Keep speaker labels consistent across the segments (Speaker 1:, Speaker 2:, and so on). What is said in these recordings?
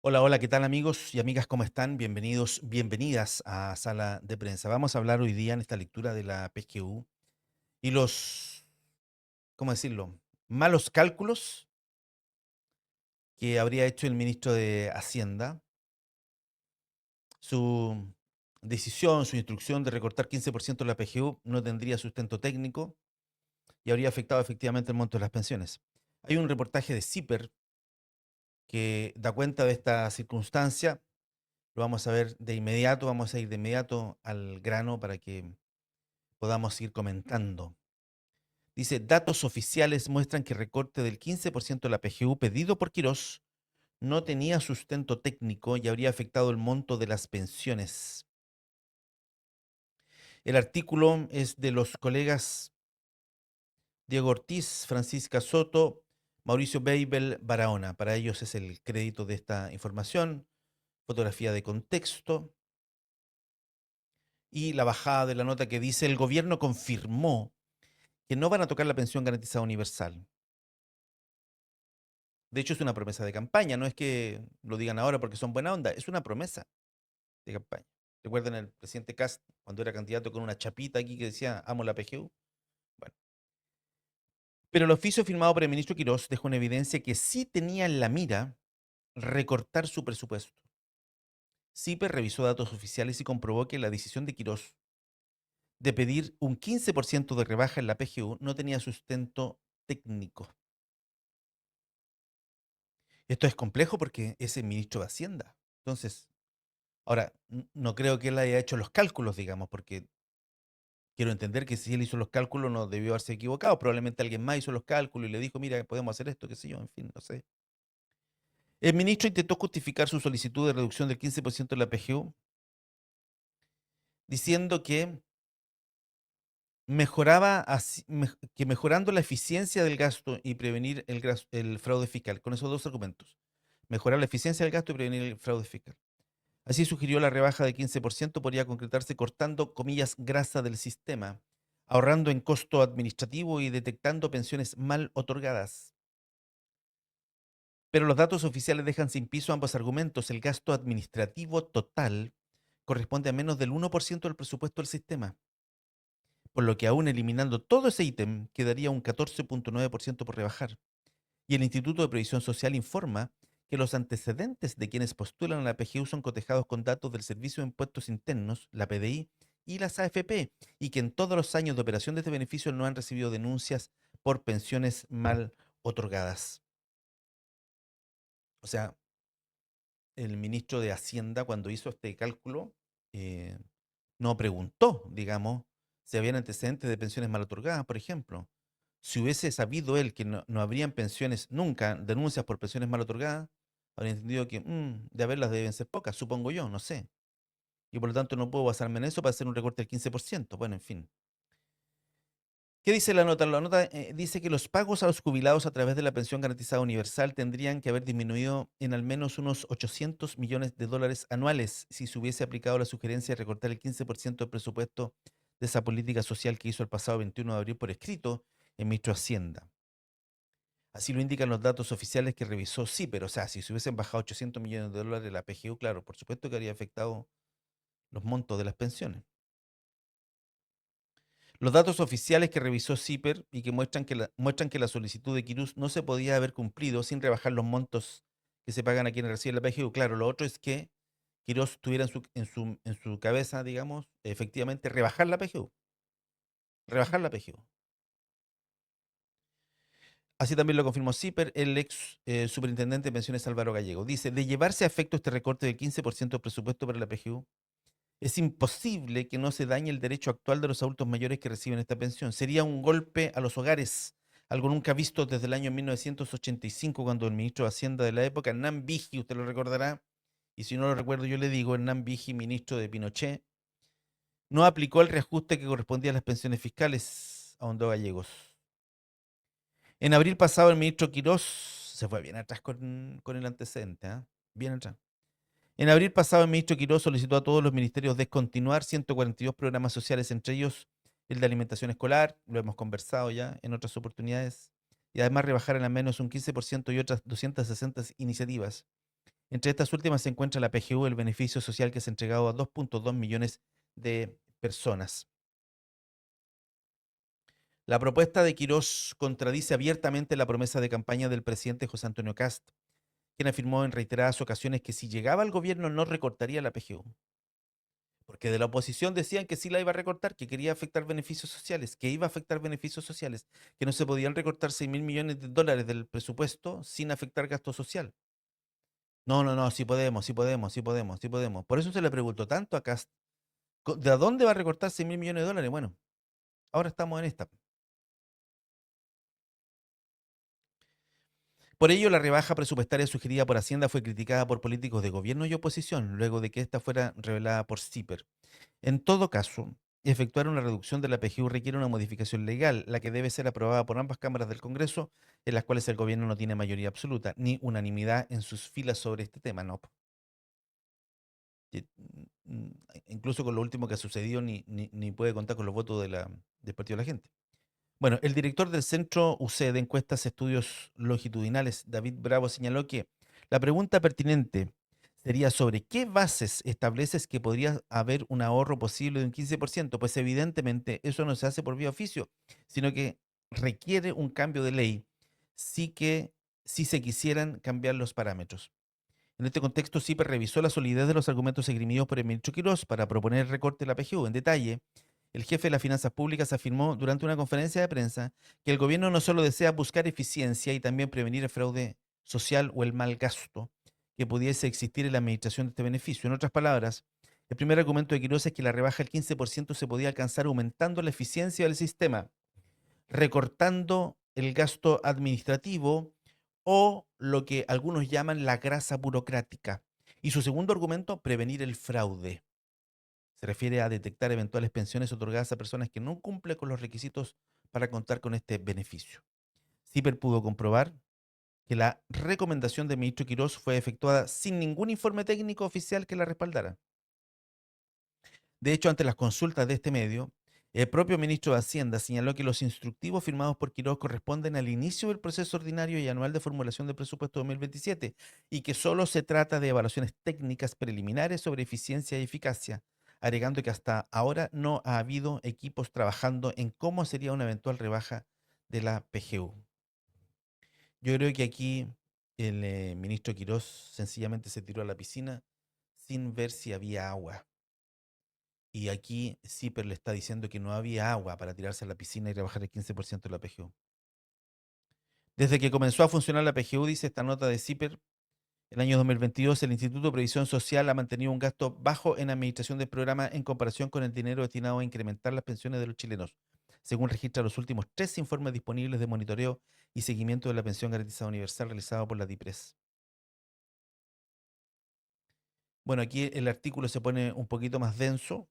Speaker 1: Hola, hola, ¿qué tal amigos y amigas? ¿Cómo están? Bienvenidos, bienvenidas a Sala de Prensa. Vamos a hablar hoy día en esta lectura de la PGU y los, ¿cómo decirlo? Malos cálculos que habría hecho el ministro de Hacienda. Su decisión, su instrucción de recortar 15% de la PGU no tendría sustento técnico y habría afectado efectivamente el monto de las pensiones. Hay un reportaje de CIPER que da cuenta de esta circunstancia. Lo vamos a ver de inmediato, vamos a ir de inmediato al grano para que podamos ir comentando. Dice, datos oficiales muestran que el recorte del 15% de la PGU pedido por Quirós no tenía sustento técnico y habría afectado el monto de las pensiones. El artículo es de los colegas Diego Ortiz, Francisca Soto, Mauricio Beibel, Barahona. Para ellos es el crédito de esta información, fotografía de contexto y la bajada de la nota que dice, el gobierno confirmó que no van a tocar la pensión garantizada universal. De hecho, es una promesa de campaña, no es que lo digan ahora porque son buena onda, es una promesa de campaña. ¿Recuerdan el presidente Kast cuando era candidato con una chapita aquí que decía amo la PGU? Bueno, pero el oficio firmado por el ministro Quirós dejó en evidencia que sí tenía en la mira recortar su presupuesto. CIPE revisó datos oficiales y comprobó que la decisión de Quirós de pedir un 15% de rebaja en la PGU no tenía sustento técnico. Esto es complejo porque es el ministro de Hacienda. Entonces, ahora, no creo que él haya hecho los cálculos, digamos, porque quiero entender que si él hizo los cálculos no debió haberse equivocado. Probablemente alguien más hizo los cálculos y le dijo, mira, podemos hacer esto, qué sé yo, en fin, no sé. El ministro intentó justificar su solicitud de reducción del 15% de la PGU diciendo que que mejorando la eficiencia del gasto y prevenir el fraude fiscal, con esos dos argumentos, mejorar la eficiencia del gasto y prevenir el fraude fiscal. Así sugirió la rebaja de 15% podría concretarse cortando, comillas, grasa del sistema, ahorrando en costo administrativo y detectando pensiones mal otorgadas. Pero los datos oficiales dejan sin piso ambos argumentos. El gasto administrativo total corresponde a menos del 1% del presupuesto del sistema, por lo que aún eliminando todo ese ítem quedaría un 14,9% por rebajar. Y el Instituto de Previsión Social informa que los antecedentes de quienes postulan a la PGU son cotejados con datos del Servicio de Impuestos Internos, la PDI y las AFP, y que en todos los años de operación de este beneficio no han recibido denuncias por pensiones mal otorgadas. O sea, el ministro de Hacienda cuando hizo este cálculo eh, no preguntó, digamos, si habían antecedentes de pensiones mal otorgadas, por ejemplo. Si hubiese sabido él que no habrían pensiones nunca, denuncias por pensiones mal otorgadas, habría entendido que de haberlas deben ser pocas, supongo yo, no sé. Y por lo tanto no puedo basarme en eso para hacer un recorte del 15%. Bueno, en fin. ¿Qué dice la nota? La nota dice que los pagos a los jubilados a través de la pensión garantizada universal tendrían que haber disminuido en al menos unos 800 millones de dólares anuales si se hubiese aplicado la sugerencia de recortar el 15% del presupuesto de esa política social que hizo el pasado 21 de abril por escrito el ministro de Hacienda. Así lo indican los datos oficiales que revisó CIPER. O sea, si se hubiesen bajado 800 millones de dólares la PGU, claro, por supuesto que habría afectado los montos de las pensiones. Los datos oficiales que revisó CIPER y que muestran que la solicitud de Quirús no se podía haber cumplido sin rebajar los montos que se pagan a quienes reciben la PGU. Claro, lo otro es que Quirós tuviera en su cabeza, digamos, efectivamente rebajar la PGU. Rebajar la PGU. Así también lo confirmó CIPER, el ex superintendente de pensiones Álvaro Gallego. Dice, de llevarse a efecto este recorte del 15% del presupuesto para la PGU, es imposible que no se dañe el derecho actual de los adultos mayores que reciben esta pensión. Sería un golpe a los hogares, algo nunca visto desde el año 1985, cuando el ministro de Hacienda de la época, Hernán Vigi, usted lo recordará, y si no lo recuerdo yo le digo, Hernán Vigi, ministro de Pinochet, no aplicó el reajuste que correspondía a las pensiones fiscales, ahondó Gallegos. En abril pasado el ministro Quirós se fue bien atrás con el antecedente, ¿ah? Bien atrás. En abril pasado, el ministro Quirós solicitó a todos los ministerios descontinuar 142 programas sociales, entre ellos el de alimentación escolar, lo hemos conversado ya en otras oportunidades, y además rebajar en al menos un 15% y otras 260 iniciativas. Entre estas últimas se encuentra la PGU, el beneficio social que se ha entregado a 2.2 millones de personas. La propuesta de Quirós contradice abiertamente la promesa de campaña del presidente José Antonio Kast, quien afirmó en reiteradas ocasiones que si llegaba al gobierno no recortaría la PGU. Porque de la oposición decían que sí la iba a recortar, que quería afectar beneficios sociales, que iba a afectar beneficios sociales, que no se podían recortar 6.000 millones de dólares del presupuesto sin afectar gasto social. No, no, no, sí podemos, sí podemos, sí podemos, sí podemos. Por eso se le preguntó tanto a Kast, ¿de dónde va a recortar 6.000 millones de dólares? Bueno, ahora estamos en esta. Por ello, la rebaja presupuestaria sugerida por Hacienda fue criticada por políticos de gobierno y oposición, luego de que esta fuera revelada por CIPER. En todo caso, efectuar una reducción de la PGU requiere una modificación legal, la que debe ser aprobada por ambas cámaras del Congreso, en las cuales el gobierno no tiene mayoría absoluta, ni unanimidad en sus filas sobre este tema, no. Incluso con lo último que ha sucedido, ni puede contar con los votos del Partido de la Gente. Bueno, el director del Centro UC de Encuestas Estudios Longitudinales, David Bravo, señaló que la pregunta pertinente sería sobre qué bases estableces que podría haber un ahorro posible de un 15%, pues evidentemente eso no se hace por vía oficio, sino que requiere un cambio de ley si se quisieran cambiar los parámetros. En este contexto, CIPER revisó la solidez de los argumentos esgrimidos por el ministro Quirós para proponer el recorte de la PGU. En detalle, el jefe de las finanzas públicas afirmó durante una conferencia de prensa que el gobierno no solo desea buscar eficiencia y también prevenir el fraude social o el mal gasto que pudiese existir en la administración de este beneficio. En otras palabras, el primer argumento de Quirós es que la rebaja del 15% se podía alcanzar aumentando la eficiencia del sistema, recortando el gasto administrativo o lo que algunos llaman la grasa burocrática. Y su segundo argumento, prevenir el fraude. Se refiere a detectar eventuales pensiones otorgadas a personas que no cumplen con los requisitos para contar con este beneficio. CIPER pudo comprobar que la recomendación del ministro Quirós fue efectuada sin ningún informe técnico oficial que la respaldara. De hecho, ante las consultas de este medio, el propio ministro de Hacienda señaló que los instructivos firmados por Quirós corresponden al inicio del proceso ordinario y anual de formulación del presupuesto 2027 y que solo se trata de evaluaciones técnicas preliminares sobre eficiencia y eficacia, agregando que hasta ahora no ha habido equipos trabajando en cómo sería una eventual rebaja de la PGU. Yo creo que aquí el ministro Quirós sencillamente se tiró a la piscina sin ver si había agua. Y aquí CIPER le está diciendo que no había agua para tirarse a la piscina y rebajar el 15% de la PGU. Desde que comenzó a funcionar la PGU, dice esta nota de CIPER, el año 2022, el Instituto de Previsión Social ha mantenido un gasto bajo en administración del programa en comparación con el dinero destinado a incrementar las pensiones de los chilenos, según registra los últimos 3 informes disponibles de monitoreo y seguimiento de la pensión garantizada universal realizado por la DIPRES. Bueno, aquí el artículo se pone un poquito más denso,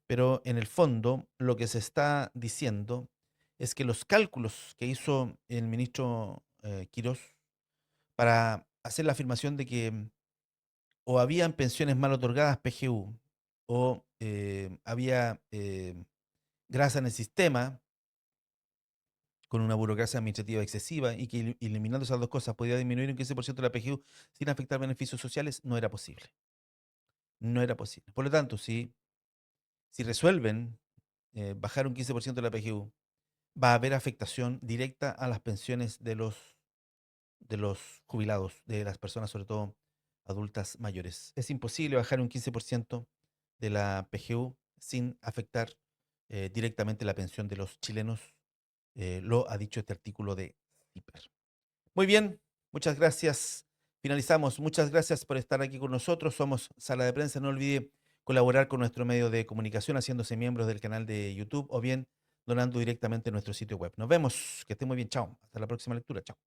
Speaker 1: pero en el fondo lo que se está diciendo es que los cálculos que hizo el ministro Quirós para hacer la afirmación de que o habían pensiones mal otorgadas, PGU, o había grasa en el sistema con una burocracia administrativa excesiva y que eliminando esas dos cosas podía disminuir un 15% de la PGU sin afectar beneficios sociales, no era posible. No era posible. Por lo tanto, si resuelven bajar un 15% de la PGU, va a haber afectación directa a las pensiones de los jubilados, de las personas, sobre todo adultas mayores. Es imposible bajar un 15% de la PGU sin afectar directamente la pensión de los chilenos, lo ha dicho este artículo de CIPER. Muy bien, muchas gracias. Finalizamos. Muchas gracias por estar aquí con nosotros. Somos Sala de Prensa. No olvide colaborar con nuestro medio de comunicación haciéndose miembros del canal de YouTube o bien donando directamente en nuestro sitio web. Nos vemos. Que esté muy bien. Chao. Hasta la próxima lectura. Chao.